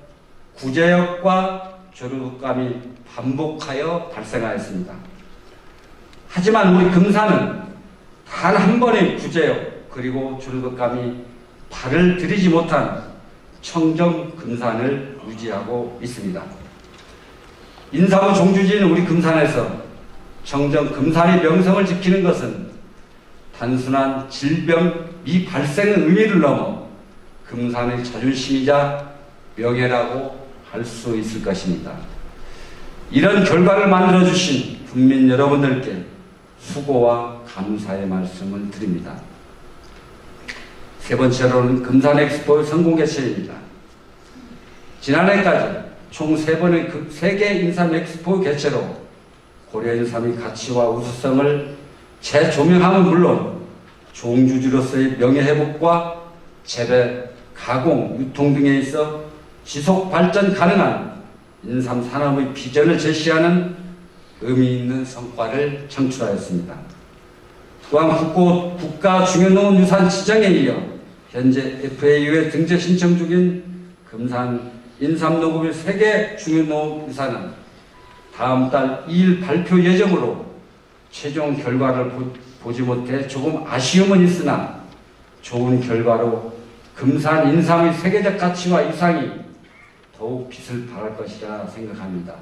구제역과 조류독감이 반복하여 발생하였습니다. 하지만 우리 금산은 단 한 번의 구제역 그리고 조류독감이 발을 들이지 못한 청정 금산을 유지하고 있습니다. 인사부 종주지인 우리 금산에서 청정 금산의 명성을 지키는 것은 단순한 질병 미발생의 의미를 넘어 금산의 자존심이자 명예라고 할 수 있을 것입니다. 이런 결과를 만들어주신 국민 여러분들께 수고와 감사의 말씀을 드립니다. 세 번째로는 금산 엑스포의 성공 개최입니다. 지난해까지 총 3번의 세계 인삼 엑스포 개최로 고려 인삼의 가치와 우수성을 재조명함은 물론 종주지로서의 명예회복과 재배, 가공, 유통 등에 있어 지속 발전 가능한 인삼 산업의 비전을 제시하는 의미 있는 성과를 창출하였습니다. 또한 국가 중요농업 유산 지정에 이어 현재 FAO에 등재 신청 중인 금산 인삼농업의 세계 중요농업 유산은 다음 달 2일 발표 예정으로 최종 결과를 보지 못해 조금 아쉬움은 있으나 좋은 결과로 금산 인삼의 세계적 가치와 이상이 더욱 빛을 발할 것이라 생각합니다.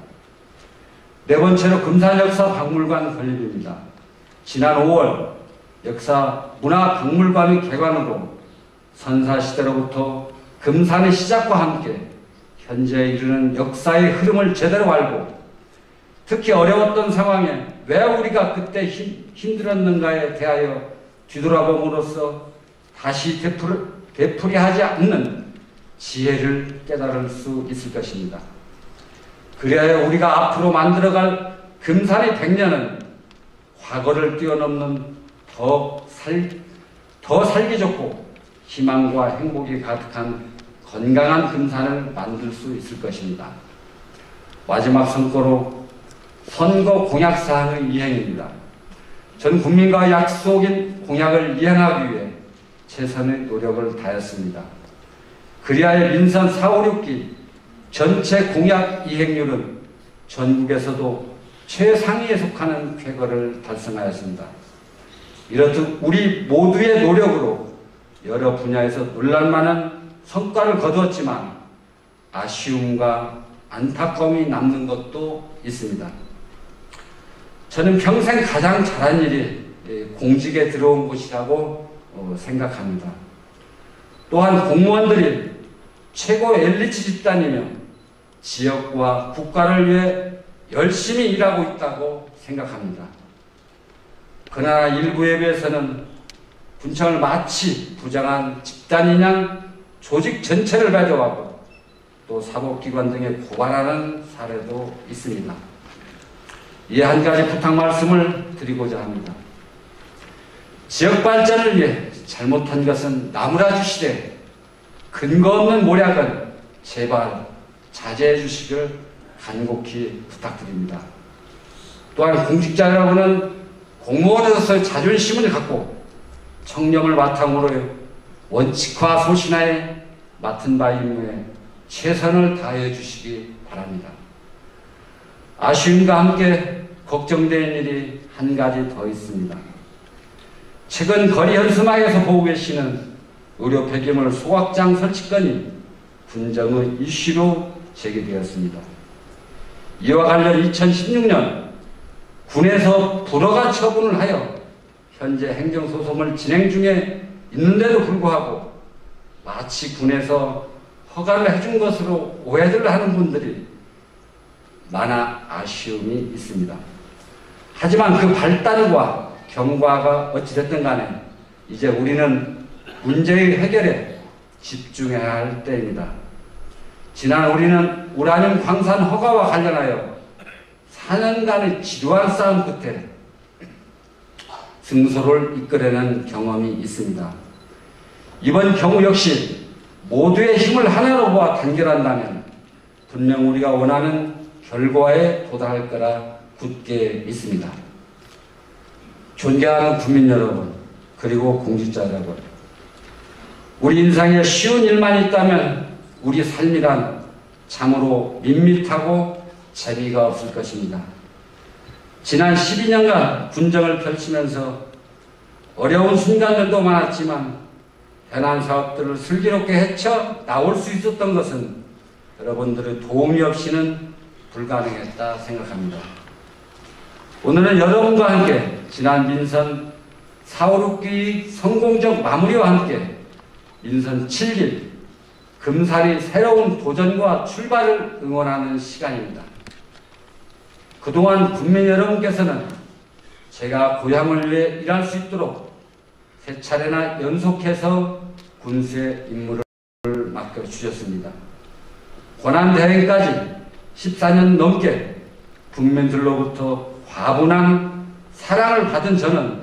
네 번째로 금산 역사 박물관 건립입니다. 지난 5월 역사 문화박물관의 개관으로 선사시대로부터 금산의 시작과 함께 현재에 이르는 역사의 흐름을 제대로 알고 특히 어려웠던 상황에 왜 우리가 그때 힘들었는가에 대하여 뒤돌아봄으로써 다시 되풀이하지 않는 지혜를 깨달을 수 있을 것입니다. 그래야 우리가 앞으로 만들어갈 금산의 100년은 과거를 뛰어넘는 더 살기 좋고 희망과 행복이 가득한 건강한 금산을 만들 수 있을 것입니다. 마지막 선거로 선거 공약사항의 이행입니다. 전 국민과 약속인 공약을 이행하기 위해 최선의 노력을 다했습니다. 그리하여 민선 4, 5, 6기 전체 공약 이행률은 전국에서도 최상위에 속하는 쾌거를 달성하였습니다. 이렇듯 우리 모두의 노력으로 여러 분야에서 놀랄만한 성과를 거두었지만 아쉬움과 안타까움이 남는 것도 있습니다. 저는 평생 가장 잘한 일이 공직에 들어온 곳이라고 생각합니다. 또한 공무원들이 최고 엘리트 집단이며 지역과 국가를 위해 열심히 일하고 있다고 생각합니다. 그러나 일부에 비해서는 군청을 마치 부정한 집단이냐 조직 전체를 배제하고 또 사법기관 등에 고발하는 사례도 있습니다. 이에 한 가지 부탁 말씀을 드리고자 합니다. 지역 발전을 위해 잘못한 것은 나무라 주시되 근거 없는 모략은 제발 자제해 주시길 간곡히 부탁드립니다. 또한 공직자 여러분은 공무원으로서의 자존심을 갖고 청렴을 바탕으로 원칙과 소신하에 맡은 바 임무에 최선을 다해 주시기 바랍니다. 아쉬움과 함께 걱정되는 일이 한 가지 더 있습니다. 최근 거리 현수막에서 보고 계시는 의료 폐기물 소각장 설치건이 군정의 이슈로 제기되었습니다. 이와 관련 2016년 군에서 불허가 처분을 하여 현재 행정소송을 진행 중에 있는데도 불구하고 마치 군에서 허가를 해준 것으로 오해를 하는 분들이 많아 아쉬움이 있습니다. 하지만 그 발단과 경과가 어찌됐든 간에 이제 우리는 문제의 해결에 집중해야 할 때입니다. 지난 우리는 우라늄 광산 허가와 관련하여 4년간의 지루한 싸움 끝에 승소를 이끌어낸 경험이 있습니다. 이번 경우 역시 모두의 힘을 하나로 모아 단결한다면 분명 우리가 원하는 결과에 도달할 거라 굳게 믿습니다. 존경하는 국민 여러분, 그리고 공직자 여러분, 우리 인생에 쉬운 일만 있다면 우리 삶이란 참으로 밋밋하고 재미가 없을 것입니다. 지난 12년간 군정을 펼치면서 어려운 순간들도 많았지만 해난 사업들을 슬기롭게 헤쳐 나올 수 있었던 것은 여러분들의 도움이 없이는 불가능했다 생각합니다. 오늘은 여러분과 함께 지난 민선 4, 5, 6기 성공적 마무리와 함께 민선 7기 금산의 새로운 도전과 출발을 응원하는 시간입니다. 그동안 국민 여러분께서는 제가 고향을 위해 일할 수 있도록 세 차례나 연속해서 군수의 임무를 맡겨주셨습니다. 권한대행까지 14년 넘게 국민들로부터 과분한 사랑을 받은 저는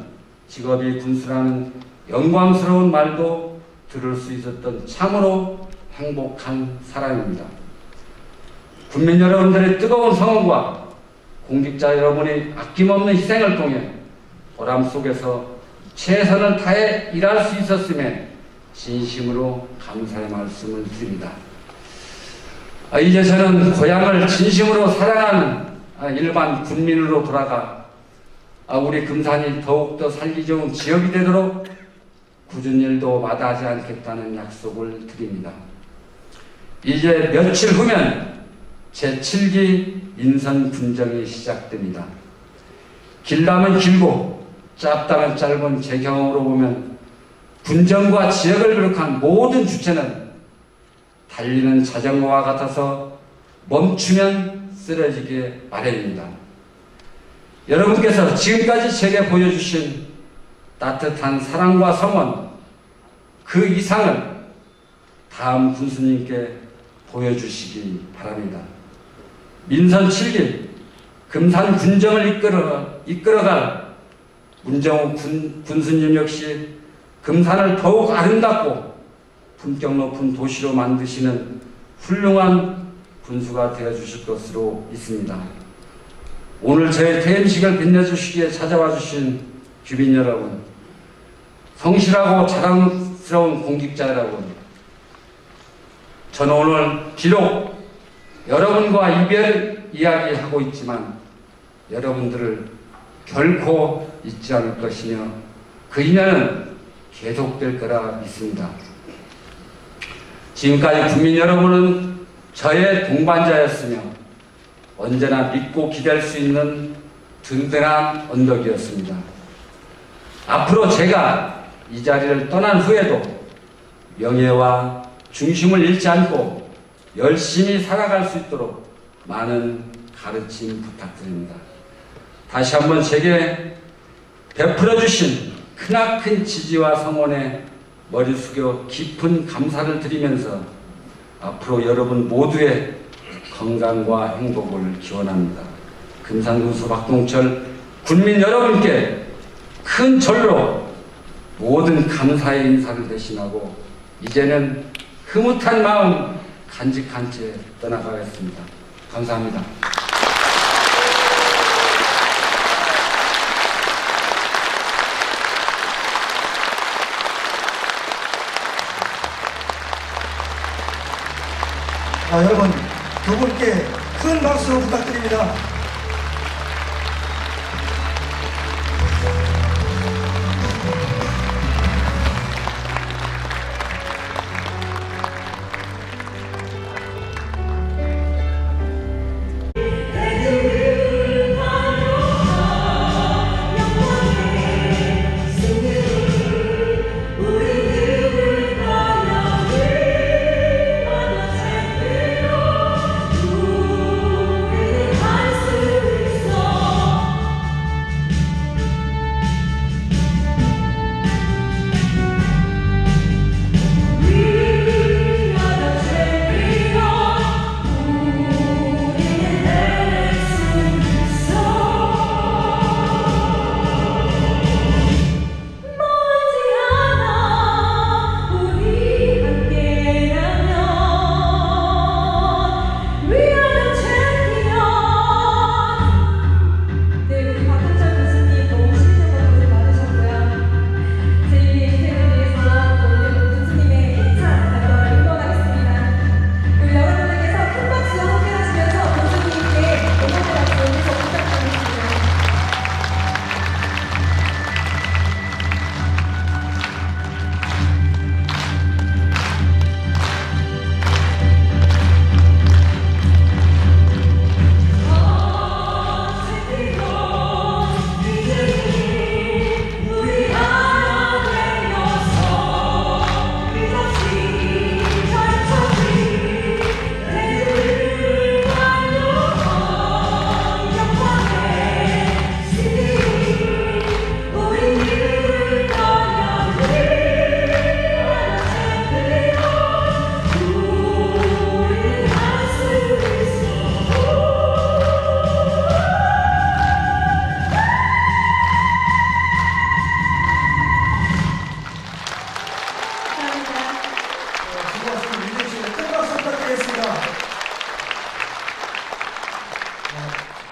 직업이 군수라는 영광스러운 말도 들을 수 있었던 참으로 행복한 사람입니다. 국민 여러분들의 뜨거운 성원과 공직자 여러분의 아낌없는 희생을 통해 보람 속에서 최선을 다해 일할 수 있었음에 진심으로 감사의 말씀을 드립니다. 이제 저는 고향을 진심으로 사랑하는 일반 군민으로 돌아가 우리 금산이 더욱더 살기 좋은 지역이 되도록 굳은 일도 마다하지 않겠다는 약속을 드립니다. 이제 며칠 후면 제7기 인선 군정이 시작됩니다. 길다면 길고 짧다면 짧은 제 경험으로 보면 군정과 지역을 비롯한 모든 주체는 달리는 자전거와 같아서 멈추면 쓰러지게 마련입니다. 여러분께서 지금까지 제게 보여주신 따뜻한 사랑과 성원, 그 이상을 다음 군수님께 보여주시기 바랍니다. 민선 7길 금산 군정을 이끌어갈 문정우 군수님 역시 금산을 더욱 아름답고 품격 높은 도시로 만드시는 훌륭한 군수가 되어주실 것으로 믿습니다. 오늘 저의 퇴임식을 빛내주시기에 찾아와 주신 주민 여러분, 성실하고 자랑스러운 공직자 여러분, 저는 오늘 비록 여러분과 이별 이야기하고 있지만 여러분들을 결코 잊지 않을 것이며 그 인연은 계속될 거라 믿습니다. 지금까지 국민 여러분은 저의 동반자였으며 언제나 믿고 기댈 수 있는 든든한 언덕이었습니다. 앞으로 제가 이 자리를 떠난 후에도 명예와 중심을 잃지 않고 열심히 살아갈 수 있도록 많은 가르침 부탁드립니다. 다시 한번 제게 베풀어 주신 크나큰 지지와 성원에 머리 숙여 깊은 감사를 드리면서 앞으로 여러분 모두의 건강과 행복을 기원합니다. 금산군수 박동철 군민 여러분께 큰 절로 모든 감사의 인사를 대신하고 이제는 흐뭇한 마음 간직한 채 떠나가겠습니다. 감사합니다. 여러분 두 분께 큰 박수 부탁드립니다. 수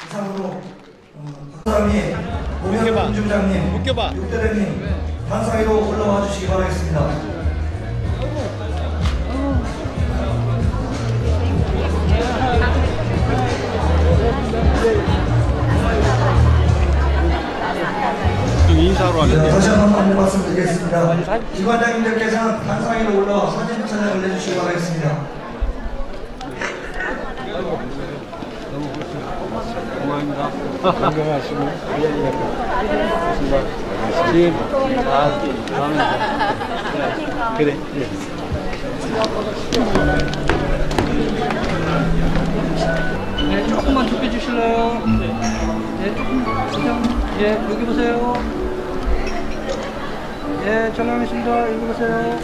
이상으로 박사람이 오면 중장님, 육대장님 단상위로 올라와 주시기 바라겠습니다. 인사로 하는데. 다시 한번 말씀드리겠습니다. 기관장님들께서는 단상위로 올라와 사진 촬영을 내주시기 바라겠습니다. 고맙습니다. 건강하시고 지금 그래. 네, 조금만 좁혀 주실래요? 네, 조금. 예, 여기 보세요. 예, 전화하겠습니다. 여기 보세요.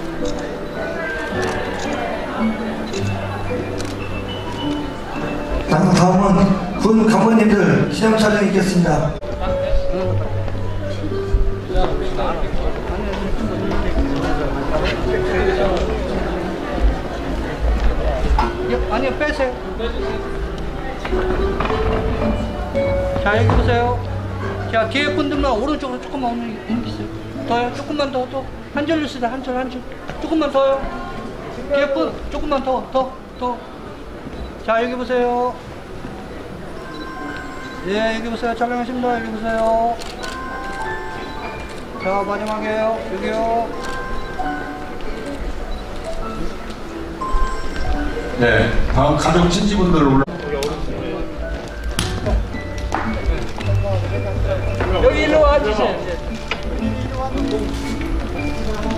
다음은 군 강원님들 기념 촬영이 있겠습니다. 아니요, 빼세요. 자, 여기 보세요. 자, 뒤에 분들만 오른쪽으로 조금만 옮기세요. 더요, 조금만 더, 더. 한 줄로 쓰다, 한 줄. 조금만 더요. 뒤에 분, 조금만 더. 자, 여기 보세요. 예, 여기 보세요. 촬영하십니다. 여기 보세요. 자, 마지막에요. 여기요. 네, 다음 가족 친지분들 올라. 여기 일로 와주세요.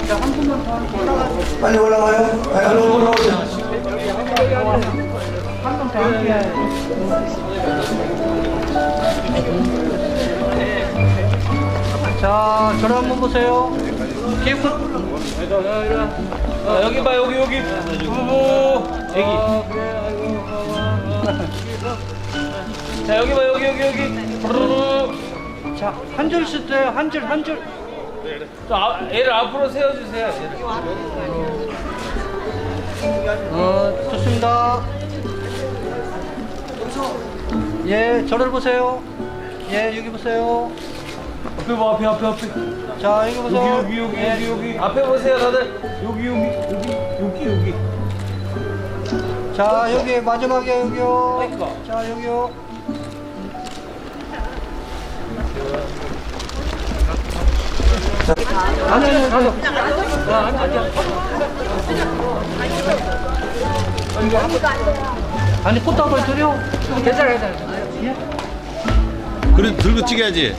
자, 한 분만 더 빨리 올라가요. 빨리 올라오세요. 한 번 더 할게요. 자, 저를 한번 보세요. 개콘. 여기 봐, 여기. 부부. 애기. 자, 여기 봐, 여기. 자, 한 줄 쓸 때요. 한 줄. 자, 애를 앞으로 세워주세요. 좋습니다. 예, 저를 보세요. 예, 여기 보세요. 앞에 봐, 앞에. 자, 여기 보세요. 여기. 앞에 보세요, 다들. 여기. 자, 여기 마지막에 여기요. 자, 여기요. 아니, 가서. 아니, 꽃다발 드려. 괜찮아. 예? 그래 들고 찍어야지.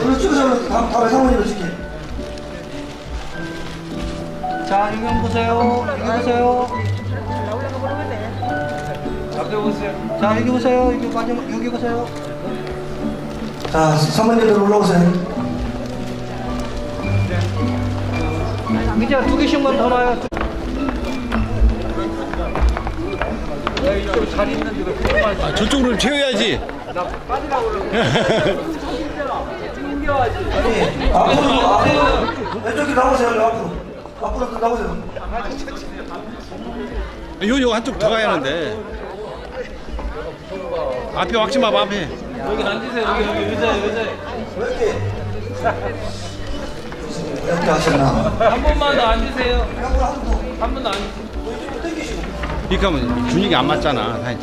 오늘 찍으세요. 다음에 상원이로 찍게. 자, 여기 한번 보세요. 앞에 보세요. 자, 여기 보세요. 여기 보세요. 자, 사모님들 올라오세요. 이제 2개씩만 더 놔요. 이쪽 자리 있는 데가 저쪽으로 채워야지. 나 빠지라고 그러는데. 아니, 앞으로 왼쪽에 나오세요. 앞으로 나오세요. 요 한쪽 더 가야 하는데. 앞에 확지 마봐, 앞에. 여기 앉으세요. 여기 의자에. 이렇게 하셨나? 한 번만 더 앉으세요. 한 번 더 앉으세요. 그러니까 분위기 안 맞잖아, 사진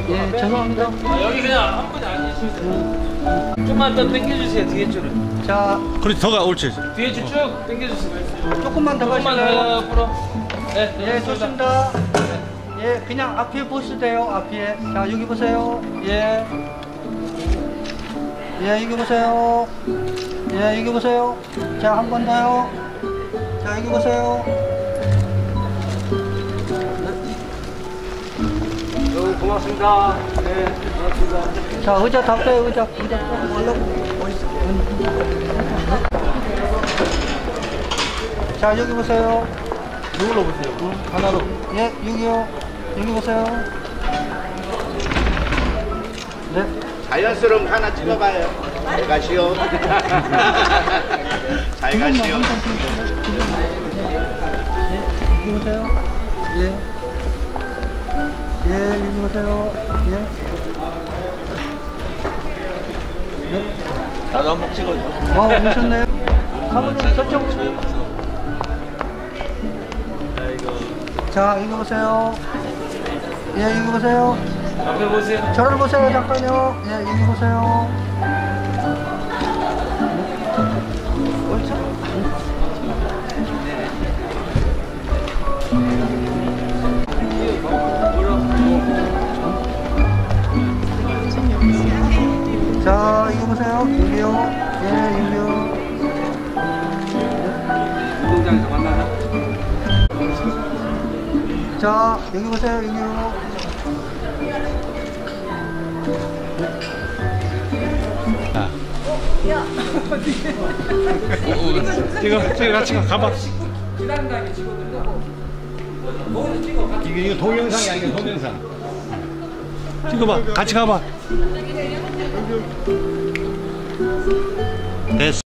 예, 죄송합니다. 여기 그냥 한 분이 앉으시면 좀만 더 당겨주세요, 뒤에 줄을. 자, 그렇지, 더가 옳지. 뒤에 줄 쭉 당겨주세요. 조금만 더 가실래요? 앞으로. 네, 예, 좋습니다. 예, 그냥 앞에 보시대요, 앞에. 자, 여기 보세요. 예, 여기 보세요. 예, 여기 보세요. 자, 한 번 더요. 자, 여기 보세요. 고맙습니다. 네, 고맙습니다. 자, 의자 잡세요, 의자 조금 올라오고. 자, 여기 보세요. 이걸로 보세요. 하나로. 예, 여기요. 여기 보세요. 네. 자연스러운 거 하나 찍어봐요. 잘 가시오. 잘 가시오. 여기 보세요. 예. 예, 여기 오세요. 예. 네. 나도 한번 찍어줘. 오셨네요. 사모님 저쪽. 자, 여기 보세요. 예, 여기 보세요. 앞에 보세요. 저를 보세요, 잠깐요. 예, 여기 보세요. 자, 이거 보세요. 여기요. 예, 여기요. 운동장에서 만나자. 자, 여기 보세요. 여기요. 찍어 같이 가봐. 지난 다음에 찍어드리고. 이거 동영상이 아니라 동영상. 찍어봐. 같이 가봐. 됐어.